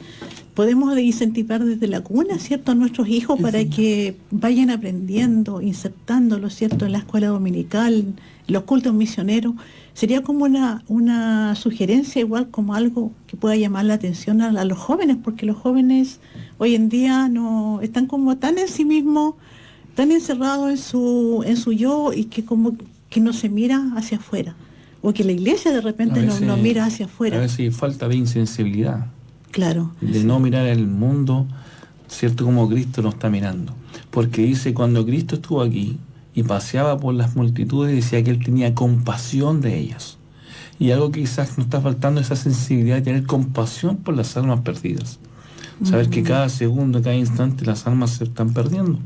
podemos incentivar desde la cuna, ¿cierto?, a nuestros hijos para que vayan aprendiendo, insertándolos, ¿cierto?, en la escuela dominical, los cultos misioneros. Sería como una sugerencia, igual como algo que pueda llamar la atención a los jóvenes, porque los jóvenes hoy en día no están como tan en sí mismos, tan encerrados en su yo, y que como que no se mira hacia afuera, o que la iglesia de repente no mira hacia afuera. A veces falta de insensibilidad. Claro. De no mirar el mundo, ¿cierto?, como Cristo nos está mirando. Porque dice, cuando Cristo estuvo aquí y paseaba por las multitudes, decía que Él tenía compasión de ellas. Y algo que quizás nos está faltando, esa sensibilidad de tener compasión por las almas perdidas. Saber que cada segundo, cada instante las almas se están perdiendo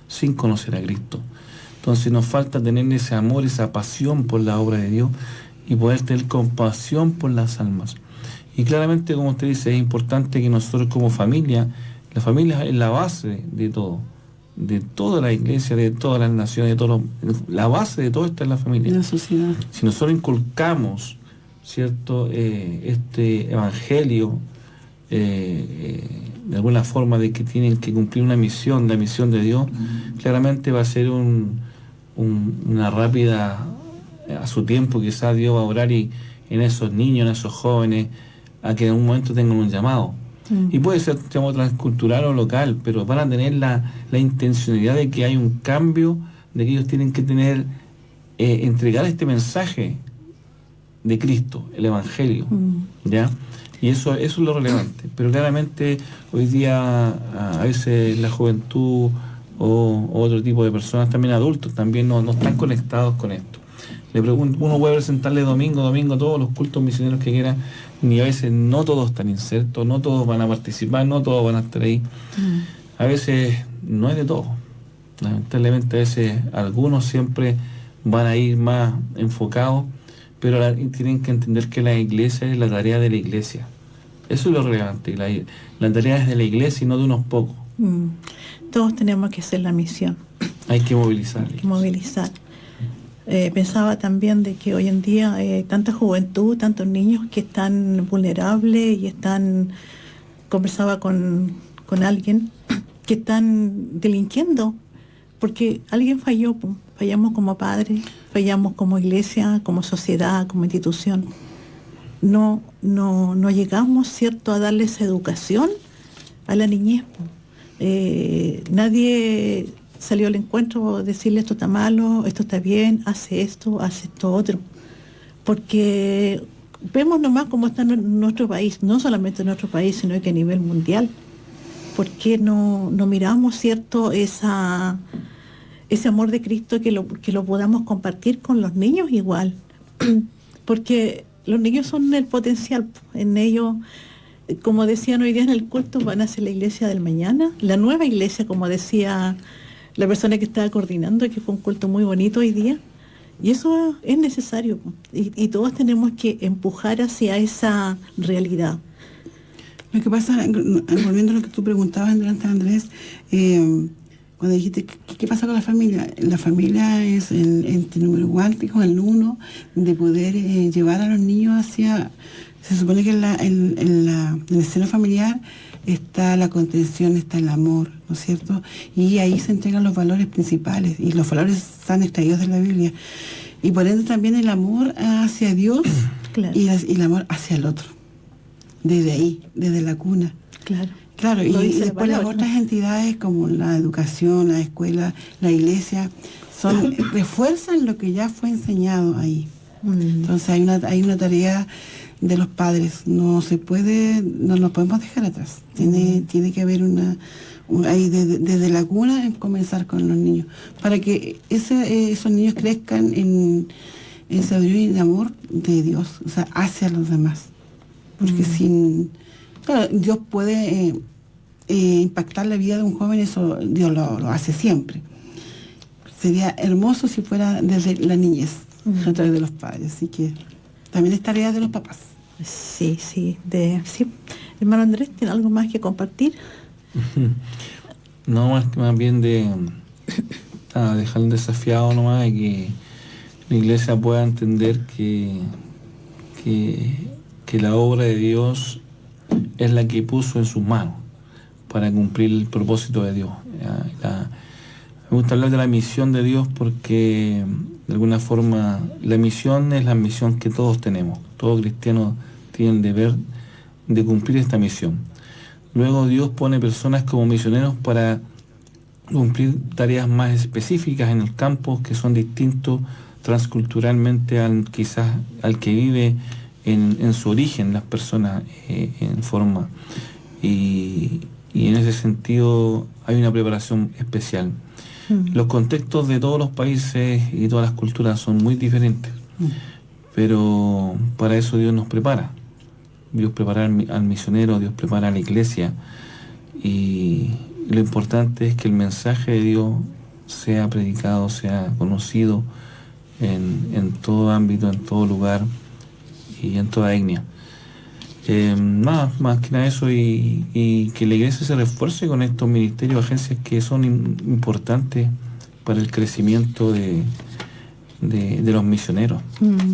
sin conocer a Cristo. Entonces nos falta tener ese amor, esa pasión por la obra de Dios y poder tener compasión por las almas. Y claramente, como usted dice, es importante que nosotros como familia, la familia es la base de todo, de toda la iglesia, de todas las naciones, la base de todo está en la familia. La sociedad. Si nosotros inculcamos, ¿cierto?, este evangelio, de alguna forma de que tienen que cumplir una misión, la misión de Dios, claramente va a ser una rápida, a su tiempo quizás Dios va a obrar en esos niños, en esos jóvenes, a que en un momento tengan un llamado. Y puede ser un llamado transcultural o local, pero van a tener la intencionalidad de que hay un cambio, de que ellos tienen que tener, entregar este mensaje de Cristo, el Evangelio, ¿ya? Y eso es lo relevante. Pero claramente hoy día a veces la juventud o otro tipo de personas, también adultos, también no están conectados con esto. Uno puede presentarle domingo todos los cultos misioneros que quieran, ni a veces no todos están insertos, no todos van a participar, no todos van a estar ahí. A veces no es de todo. Lamentablemente a veces algunos siempre van a ir más enfocados, pero tienen que entender que la iglesia es la tarea de la iglesia. Eso es lo relevante. La tarea es de la iglesia y no de unos pocos. Todos tenemos que hacer la misión. Hay que movilizar. Hay que movilizar. Pensaba también de que hoy en día hay tanta juventud, tantos niños que están vulnerables y conversaba con alguien que están delinquiendo porque alguien falló. Fallamos como padres, fallamos como iglesia, como sociedad, como institución. No llegamos, ¿cierto?, a darle esa educación a la niñez. Nadie salió al encuentro a decirle esto está malo, esto está bien, hace esto otro. Porque vemos nomás cómo está nuestro país, no solamente en nuestro país, sino que a nivel mundial. ¿Por qué no miramos, cierto, ese amor de Cristo que lo podamos compartir con los niños igual? Porque los niños son el potencial, en ellos, como decían hoy día en el culto, van a ser la iglesia del mañana, la nueva iglesia, como decía la persona que estaba coordinando, que fue un culto muy bonito hoy día. Y eso es necesario, y todos tenemos que empujar hacia esa realidad. Lo que pasa, volviendo a lo que tú preguntabas delante, Andrés, cuando dijiste, ¿qué pasa con la familia? La familia es el número uno de poder llevar a los niños hacia... Se supone que en el seno familiar está la contención, está el amor, ¿no es cierto? Y ahí se entregan los valores principales, y los valores están extraídos de la Biblia. Y por ende también el amor hacia Dios, claro, y el amor hacia el otro. Desde ahí, desde la cuna. Claro, y después las otras entidades como la educación, la escuela, la iglesia, refuerzan lo que ya fue enseñado ahí. Entonces hay una tarea de los padres, no nos podemos dejar atrás. Tiene que haber ahí desde la cuna en comenzar con los niños, para que esos niños crezcan en sabiduría y en amor de Dios, o sea, hacia los demás. Porque claro, Dios puede impactar la vida de un joven, eso Dios lo hace siempre. Sería hermoso si fuera desde la niñez, a través de los padres. Así que también es tarea de los papás. Sí. Hermano Andrés, ¿tiene algo más que compartir? No, más bien de dejar desafiado nomás, y que la iglesia pueda entender que la obra de Dios es la que puso en sus manos para cumplir el propósito de Dios. Me gusta hablar de la misión de Dios porque de alguna forma la misión es la misión que todos tenemos. Todo cristiano tiene el deber de cumplir esta misión. Luego Dios pone personas como misioneros para cumplir tareas más específicas en el campo, que son distintos transculturalmente quizás al que vive en su origen las personas en forma. Y en ese sentido hay una preparación especial. Los contextos de todos los países y todas las culturas son muy diferentes, pero para eso Dios nos prepara. Dios prepara al misionero, Dios prepara a la iglesia, y lo importante es que el mensaje de Dios sea predicado, sea conocido en todo ámbito, en todo lugar y en toda etnia. Más que nada eso, y que la iglesia se refuerce con estos ministerios, agencias que son importantes para el crecimiento de los misioneros,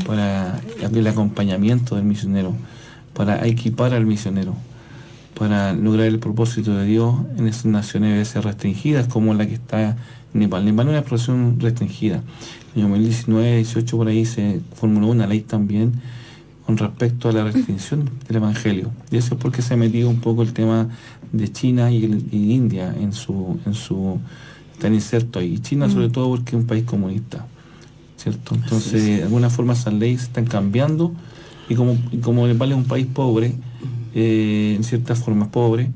para el acompañamiento del misionero, para equipar al misionero, para lograr el propósito de Dios en esas naciones a veces restringidas como la que está en Nepal. Nepal es una población restringida. En el 2019, 18 por ahí se formuló una ley también con respecto a la restricción del Evangelio. Y eso es porque se ha metido un poco el tema de China y India están insertos ahí. China sobre todo porque es un país comunista, ¿cierto? Entonces, de alguna forma esas leyes se están cambiando, y como Nepal es un país pobre, en cierta forma pobre,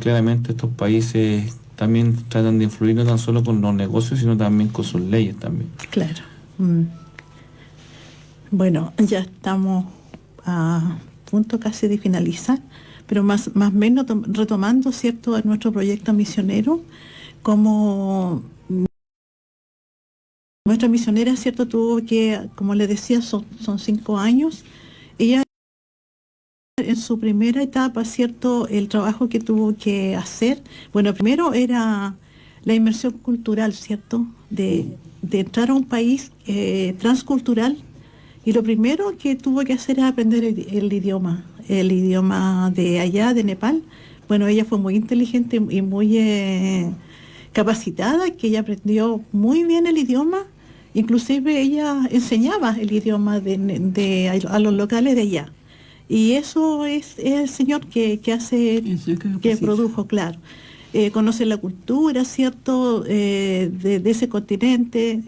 claramente estos países también tratan de influir no tan solo con los negocios, sino también con sus leyes también. Claro. Bueno, ya estamos a punto casi de finalizar, pero más o menos retomando, ¿cierto?, nuestro proyecto misionero, como nuestra misionera, ¿cierto?, tuvo que, como le decía, son 5 años. Ella, en su primera etapa, ¿cierto?, el trabajo que tuvo que hacer, bueno, primero era la inmersión cultural, ¿cierto?, de entrar a un país transcultural, y lo primero que tuvo que hacer es aprender el idioma de allá, de Nepal. Bueno, ella fue muy inteligente y muy capacitada, que ella aprendió muy bien el idioma. Inclusive ella enseñaba el idioma a los locales de allá. Y eso es el Señor que hace, que produjo, claro. Conocer la cultura, ¿cierto?, de ese continente,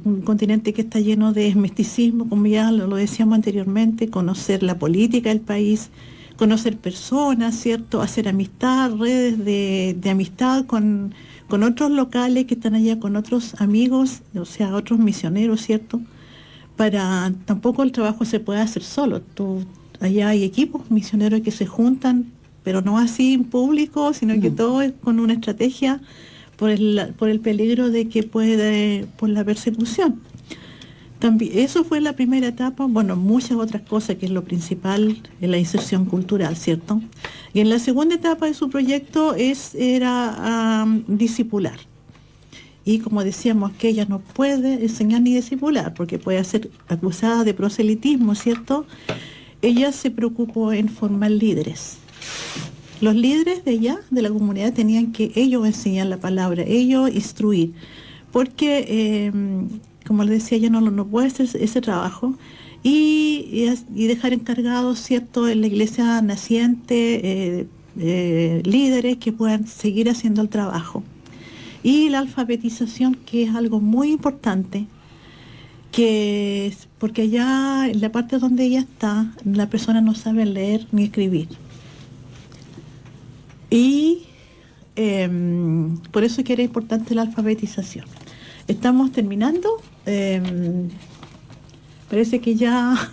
un continente que está lleno de misticismo, como ya lo decíamos anteriormente, conocer la política del país, conocer personas, ¿cierto?, hacer amistad, redes de amistad con otros locales que están allá, con otros amigos, o sea, otros misioneros, ¿cierto? Tampoco el trabajo se puede hacer solo. Allá hay equipos misioneros que se juntan, pero no así en público, sino que todo es con una estrategia por el peligro de que por la persecución. También, eso fue la primera etapa. Bueno, muchas otras cosas, que es lo principal en la inserción cultural, ¿cierto? Y en la segunda etapa de su proyecto era discipular. Y como decíamos, que ella no puede enseñar ni discipular, porque puede ser acusada de proselitismo, ¿cierto? Ella se preocupó en formar líderes. Los líderes de allá, de la comunidad, tenían que ellos enseñar la palabra, ellos instruir, porque, como les decía, ella no puede hacer ese trabajo, y dejar encargados, ¿cierto?, en la iglesia naciente, líderes que puedan seguir haciendo el trabajo. Y la alfabetización, que es algo muy importante, porque allá, en la parte donde ella está, la persona no sabe leer ni escribir. Y por eso es que era importante la alfabetización. Estamos terminando. Parece que ya...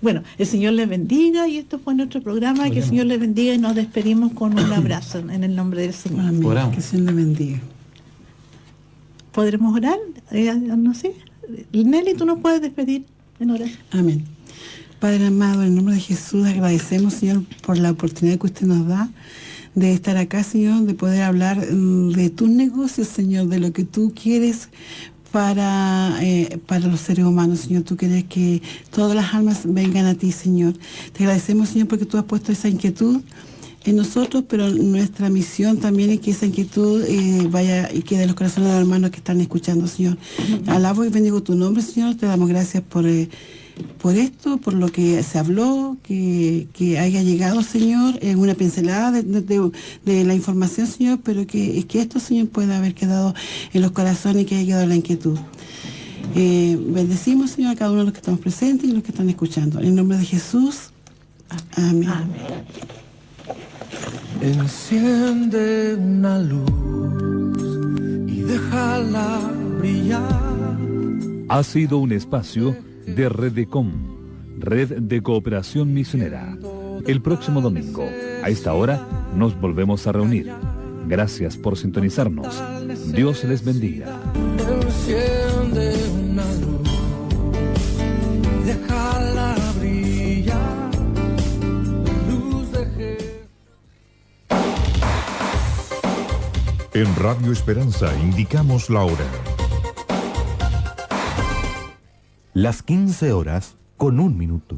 Bueno, el Señor les bendiga, y esto fue nuestro programa. Que el Señor les bendiga, y nos despedimos con un abrazo en el nombre del Señor. Amén. Oramos. Que el Señor le bendiga. ¿Podremos orar? No sé. Nelly, tú nos puedes despedir en oración. Amén. Padre amado, en el nombre de Jesús, agradecemos, Señor, por la oportunidad que usted nos da de estar acá, Señor, de poder hablar de tus negocios, Señor, de lo que tú quieres para los seres humanos, Señor. Tú quieres que todas las almas vengan a ti, Señor. Te agradecemos, Señor, porque tú has puesto esa inquietud en nosotros, pero nuestra misión también es que esa inquietud vaya y quede en los corazones de los hermanos que están escuchando, Señor. Alabo y bendigo tu nombre, Señor. Te damos gracias por esto, por lo que se habló, que haya llegado, Señor, una pincelada de la información, Señor, pero que esto, Señor, pueda haber quedado en los corazones y que haya quedado la inquietud. Bendecimos, Señor, a cada uno de los que estamos presentes y los que están escuchando. En el nombre de Jesús. Amén. Amén. Enciende una luz y déjala brillar. Ha sido un espacio de Redecom, Red de Cooperación Misionera. El próximo domingo, a esta hora, nos volvemos a reunir. Gracias por sintonizarnos. Dios les bendiga. Enciende una luz y déjala brillar. Luz de Jesús. En Radio Esperanza indicamos la hora. Las 15 horas con 1 minuto.